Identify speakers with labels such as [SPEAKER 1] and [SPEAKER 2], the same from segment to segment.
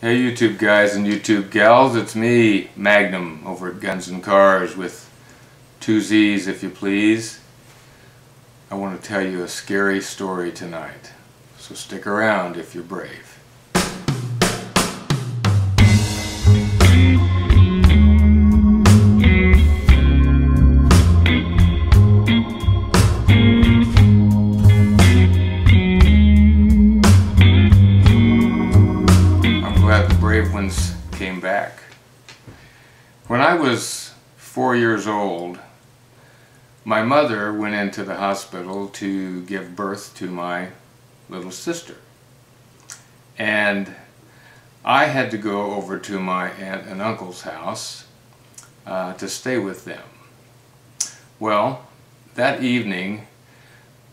[SPEAKER 1] Hey YouTube guys and YouTube gals, it's me, Magnum, over at Guns and Cars with 2 Z's if you please. I want to tell you a scary story tonight, so stick around if you're brave. Ones came back. When I was 4 years old, my mother went into the hospital to give birth to my little sister. And I had to go over to my aunt and uncle's house to stay with them. Well, that evening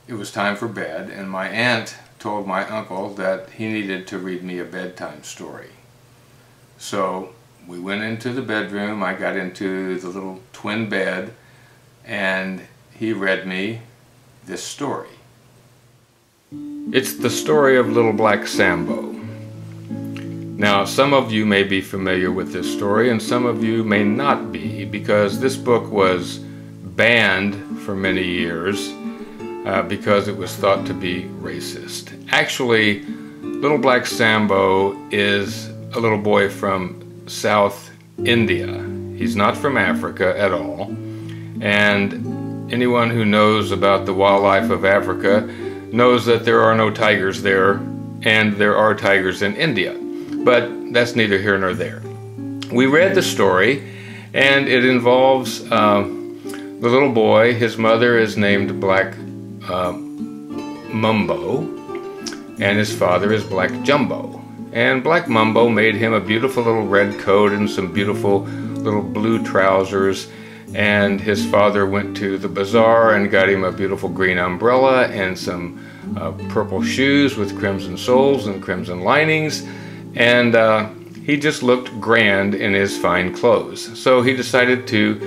[SPEAKER 1] it was time for bed, and my aunt told my uncle that he needed to read me a bedtime story. So we went into the bedroom, I got into the little twin bed, and he read me this story. It's the story of Little Black Sambo. Now, some of you may be familiar with this story and some of you may not be, because this book was banned for many years because it was thought to be racist. Actually, Little Black Sambo is a little boy from South India. He's not from Africa at all. And anyone who knows about the wildlife of Africa knows that there are no tigers there, and there are tigers in India. But that's neither here nor there. We read the story, and it involves the little boy. His mother is named Black Mumbo, and his father is Black Jumbo. And Black Mumbo made him a beautiful little red coat and some beautiful little blue trousers, and his father went to the bazaar and got him a beautiful green umbrella and some purple shoes with crimson soles and crimson linings, and he just looked grand in his fine clothes. So he decided to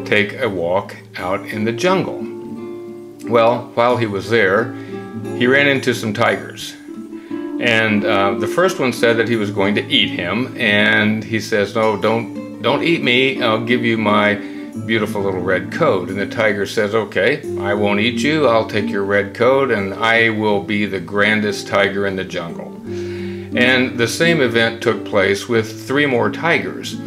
[SPEAKER 1] take a walk out in the jungle. Well, while he was there, he ran into some tigers. And the first one said that he was going to eat him, and he says, "No, don't eat me, I'll give you my beautiful little red coat." And the tiger says, "Okay, I won't eat you, I'll take your red coat, and I will be the grandest tiger in the jungle." And the same event took place with 3 more tigers.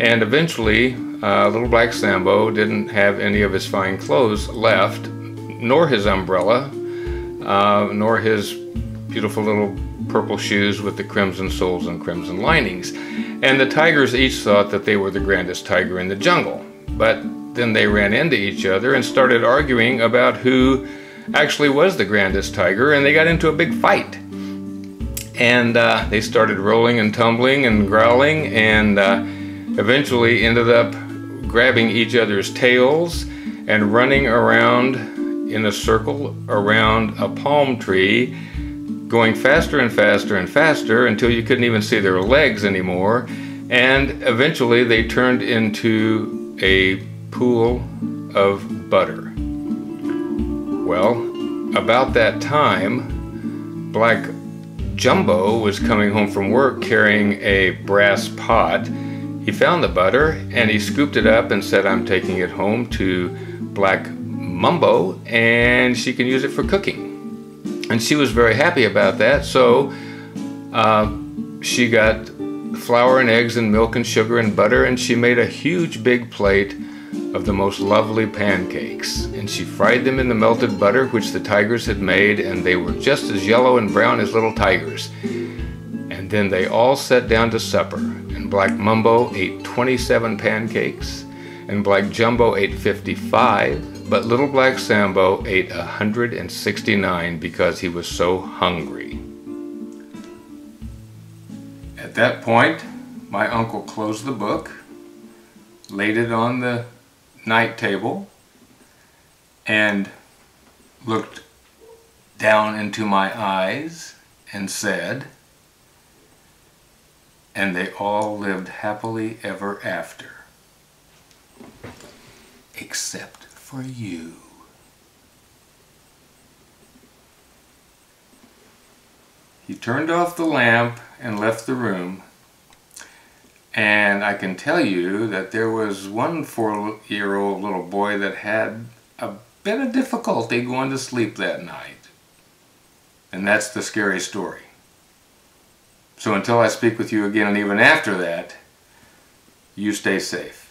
[SPEAKER 1] And eventually, Little Black Sambo didn't have any of his fine clothes left, nor his umbrella, nor his beautiful little purple shoes with the crimson soles and crimson linings. And the tigers each thought that they were the grandest tiger in the jungle. But then they ran into each other and started arguing about who actually was the grandest tiger, and they got into a big fight. And they started rolling and tumbling and growling, and eventually ended up grabbing each other's tails and running around in a circle around a palm tree, going faster and faster and faster until you couldn't even see their legs anymore. And eventually they turned into a pool of butter. Well, about that time, Black Jumbo was coming home from work carrying a brass pot. He found the butter and he scooped it up and said, "I'm taking it home to Black Mumbo and she can use it for cooking." And she was very happy about that, so she got flour and eggs and milk and sugar and butter, and she made a huge big plate of the most lovely pancakes. And she fried them in the melted butter which the tigers had made, and they were just as yellow and brown as little tigers. And then they all sat down to supper, and Black Mumbo ate 27 pancakes, and Black Jumbo ate 55. But Little Black Sambo ate 169 because he was so hungry. At that point, my uncle closed the book, laid it on the night table, and looked down into my eyes and said, "And they all lived happily ever after, except for you." He turned off the lamp and left the room, And I can tell you that there was one 4-year-old little boy that had a bit of difficulty going to sleep that night. And that's the scary story. So until I speak with you again, and even after that, you stay safe.